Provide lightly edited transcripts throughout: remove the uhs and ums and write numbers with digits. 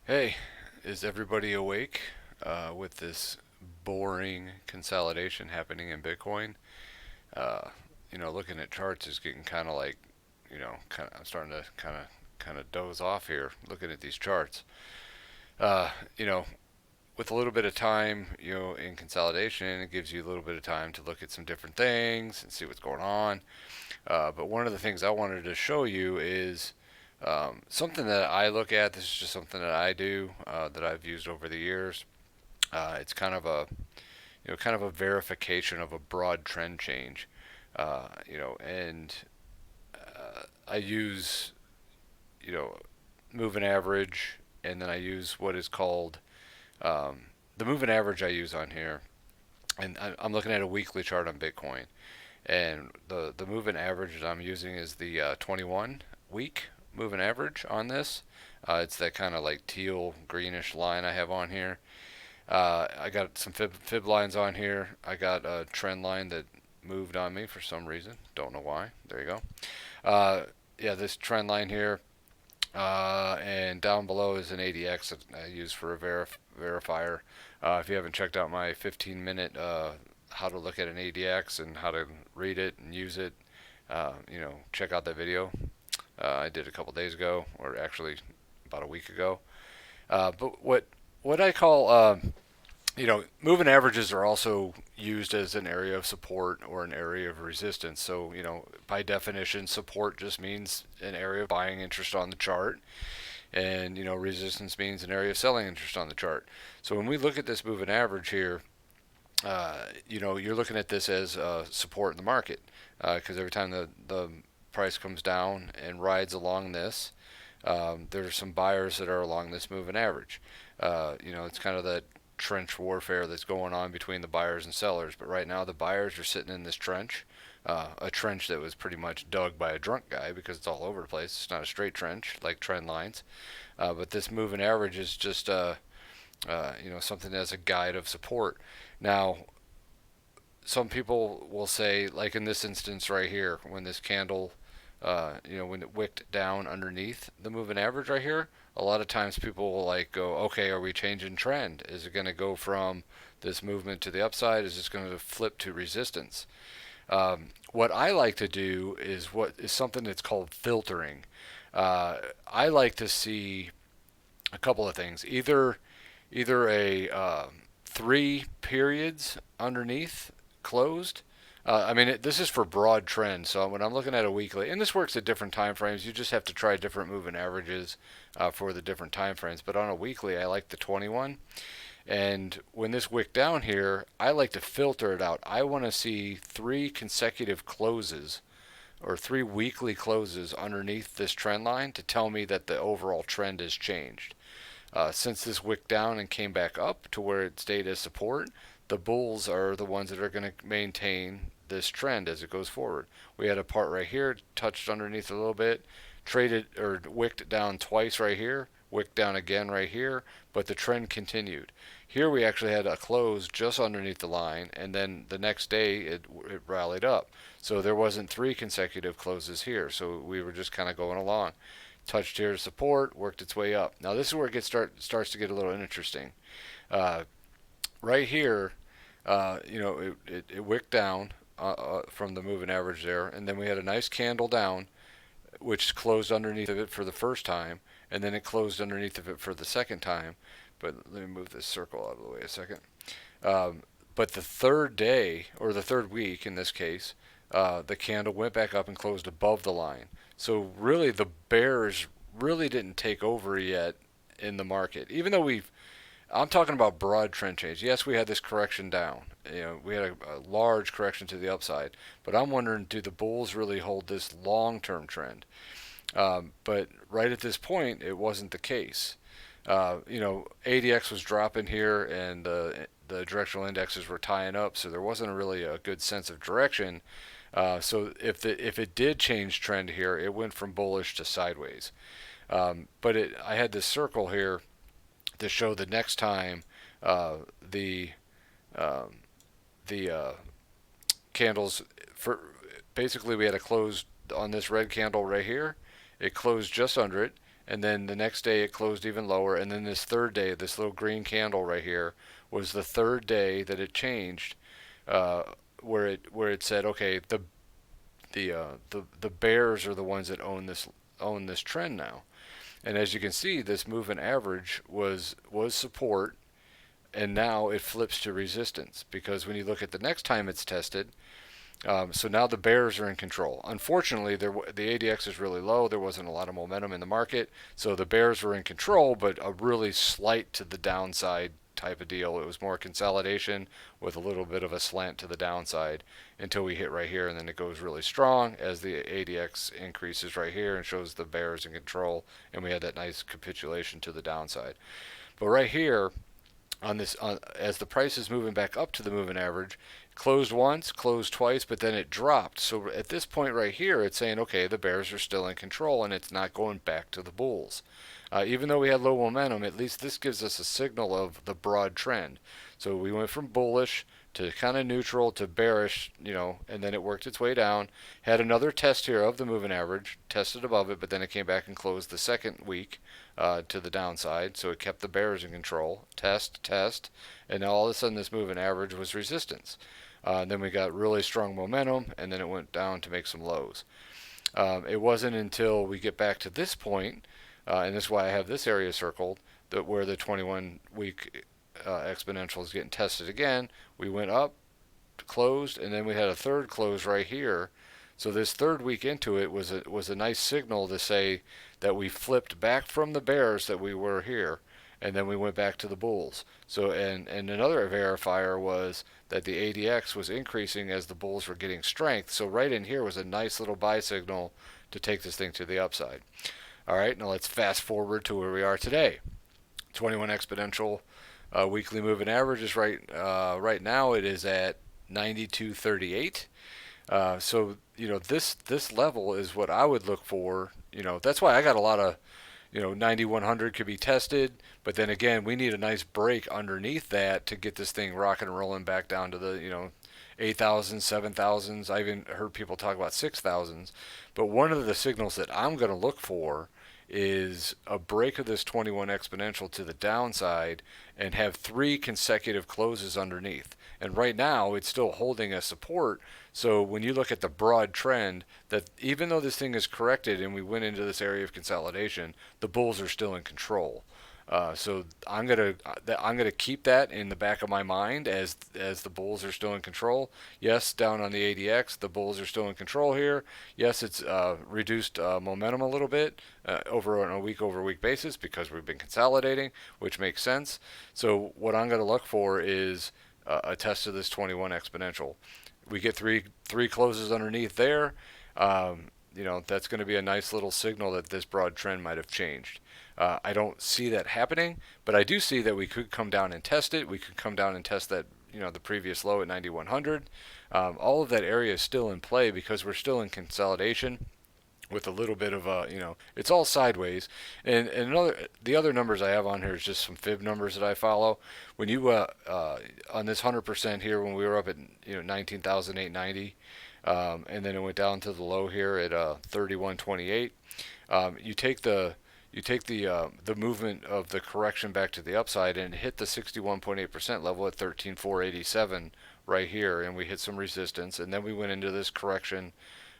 Hey, is everybody awake with this boring consolidation happening in Bitcoin? Uh, looking at charts is getting kind of like, I'm starting to kind of doze off here looking at these charts. Uh, you know, with a little bit of time, in consolidation, it gives you a little bit of time to look at some different things and see what's going on. But one of the things I wanted to show you is something that I look at. This is just something that I do that I've used over the years. It's kind of a verification of a broad trend change. And I use you know moving average, and then I use what is called um, the moving average I use on here. And I'm looking at a weekly chart on Bitcoin, and the moving average that I'm using is the 21 week moving average on this. It's that kind of like teal greenish line I have on here. I got some fib lines on here. I got a trend line that moved on me for some reason. Don't know why. There you go. Yeah, this trend line here. And down below is an ADX that I use for a verifier. If you haven't checked out my 15-minute how to look at an ADX and how to read it and use it, check out that video. I did a couple days ago, or actually about a week ago. But what I call moving averages are also used as an area of support or an area of resistance. So, by definition, support just means an area of buying interest on the chart, and resistance means an area of selling interest on the chart. So when we look at this moving average here, you're looking at this as support in the market, because every time the price comes down and rides along this, there's some buyers that are along this moving average. It's kind of that trench warfare that's going on between the buyers and sellers. But right now, the buyers are sitting in this trench, a trench that was pretty much dug by a drunk guy because it's all over the place. It's not a straight trench like trend lines. But this moving average is just something as a guide of support. Now, some people will say, like in this instance right here, when this candle, when it wicked down underneath the moving average right here, a lot of times people will like go, okay, are we changing trend? Is it going to go from this movement to the upside? Is this going to flip to resistance? What I like to do is what is something that's called filtering. I like to see a couple of things. Either a three periods underneath closed. This is for broad trends. So when I'm looking at a weekly, and this works at different time frames, you just have to try different moving averages for the different time frames. But on a weekly, I like the 21. And when this wick down here, I like to filter it out. I want to see three consecutive closes or three weekly closes underneath this trend line to tell me that the overall trend has changed. Since this wick down and came back up to where it stayed as support, the bulls are the ones that are going to maintain this trend as it goes forward. We had a part right here, touched underneath a little bit, traded or wicked down twice right here, wicked down again right here, but the trend continued. Here we actually had a close just underneath the line, and then the next day it rallied up. So there wasn't three consecutive closes here, so we were just kind of going along. Touched here to support, worked its way up. Now this is where it starts to get a little interesting. Uh, right here, it wicked down from the moving average there, and then we had a nice candle down, which closed underneath of it for the first time, and then it closed underneath of it for the second time. But let me move this circle out of the way a second. But the third day, or the third week in this case, the candle went back up and closed above the line. So really, the bears really didn't take over yet in the market, even though I'm talking about broad trend change. Yes, we had this correction down. We had a large correction to the upside, but I'm wondering, do the bulls really hold this long-term trend? But right at this point, it wasn't the case. ADX was dropping here, and the directional indexes were tying up, so there wasn't really a good sense of direction. So if it did change trend here, it went from bullish to sideways. But I had this circle here to show the next time the um, the candles for basically we had a close on this red candle right here. It closed just under it, and then the next day it closed even lower, and then this third day, this little green candle right here, was the third day that it changed, uh, where it said, okay, the bears are the ones that own this trend now. And as you can see, this moving average was support, and now it flips to resistance, because when you look at the next time it's tested, so now the bears are in control. Unfortunately, the ADX is really low. There wasn't a lot of momentum in the market, so the bears were in control, but a really slight to the downside type of deal. It was more consolidation with a little bit of a slant to the downside until we hit right here, and then it goes really strong as the ADX increases right here and shows the bears in control, and we had that nice capitulation to the downside. But right here, as the price is moving back up to the moving average, closed once, closed twice, but then it dropped. So at this point right here, it's saying, okay, the bears are still in control, and it's not going back to the bulls. Even though we had low momentum, at least this gives us a signal of the broad trend. So we went from bullish to kind of neutral to bearish, and then it worked its way down. Had another test here of the moving average, tested above it, but then it came back and closed the second week to the downside. So it kept the bears in control. Test, test, and now all of a sudden this moving average was resistance. Then we got really strong momentum, and then it went down to make some lows. It wasn't until we get back to this point, and this is why I have this area circled, that where the 21-week exponential is getting tested again. We went up, closed, and then we had a third close right here. So this third week into it was a nice signal to say that we flipped back from the bears that we were here, and then we went back to the bulls. So and another verifier was that the ADX was increasing as the bulls were getting strength. So right in here was a nice little buy signal to take this thing to the upside. All right, now let's fast forward to where we are today. 21 exponential weekly moving average is right now it is at 92.38. So this level is what I would look for. That's why I got a lot of 9100 could be tested, but then again we need a nice break underneath that to get this thing rocking and rolling back down to the 8,000, 7,000s. I even heard people talk about 6,000s. But one of the signals that I'm going to look for is a break of this 21 exponential to the downside and have 3 consecutive closes underneath. And right now it's still holding a support. So when you look at the broad trend, that even though this thing is corrected and we went into this area of consolidation, the bulls are still in control. So I'm gonna keep that in the back of my mind as the bulls are still in control. Yes, down on the ADX, the bulls are still in control here. Yes, it's reduced momentum a little bit over on a week-over-week basis because we've been consolidating, which makes sense. So what I'm gonna look for is a test of this 21 exponential. We get three closes underneath there. That's going to be a nice little signal that this broad trend might have changed. I don't see that happening, but I do see that we could come down and test it. We could come down and test that, the previous low at 9100. All of that area is still in play because we're still in consolidation with a little bit of it's all sideways. And the other numbers I have on here is just some fib numbers that I follow. When you on this 100% here, when we were up at 19,890, and then it went down to the low here at 3128. You take the movement of the correction back to the upside and hit the 61.8% level at 13,487 right here, and we hit some resistance, and then we went into this correction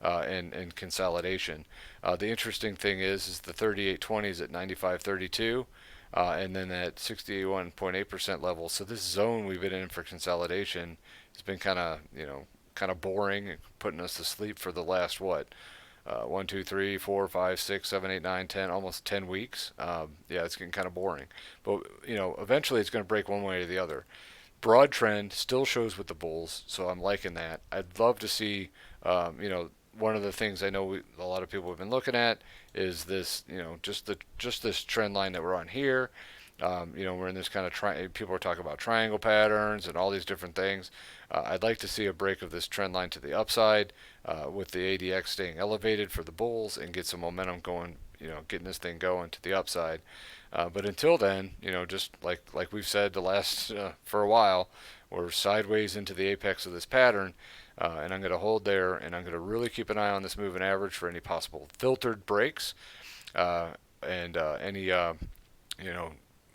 and consolidation. The interesting thing is the 3820 is at 95.32, and then that 61.8% level. So this zone we've been in for consolidation has been kind of boring and putting us to sleep for the last 1, 2, 3, 4, 5, 6, 7, 8, 9, 10, almost 10 weeks. It's getting kind of boring. But eventually it's going to break one way or the other. Broad trend still shows with the bulls, so I'm liking that. I'd love to see, one of the things I know a lot of people have been looking at is this, just this trend line that we're on here. We're in this kind of people are talking about triangle patterns and all these different things. I'd like to see a break of this trend line to the upside with the ADX staying elevated for the bulls and get some momentum going, getting this thing going to the upside. But until then, just like we've said the last for a while, we're sideways into the apex of this pattern. And I'm going to hold there, and I'm going to really keep an eye on this moving average for any possible filtered breaks. and any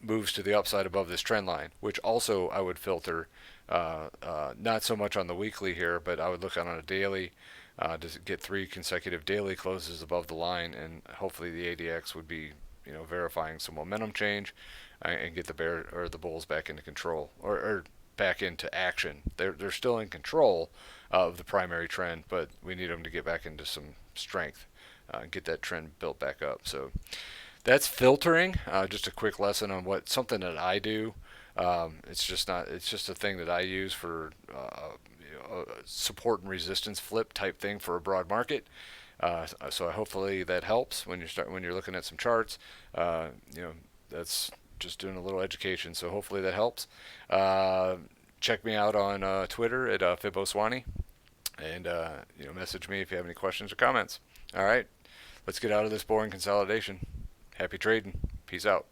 moves to the upside above this trend line, which also I would filter. Not so much on the weekly here, but I would look on a daily to get 3 consecutive daily closes above the line, and hopefully the ADX would be verifying some momentum change and get the bear or the bulls back into control or back into action. They're still in control of the primary trend, but we need them to get back into some strength, get that trend built back up. So that's filtering. Just a quick lesson on something that I do. It's just not. It's just a thing that I use for a support and resistance flip type thing for a broad market. So hopefully that helps when you're looking at some charts. That's just doing a little education. So hopefully that helps. Check me out on Twitter at FiboSwanny, and message me if you have any questions or comments. All right, let's get out of this boring consolidation. Happy trading. Peace out.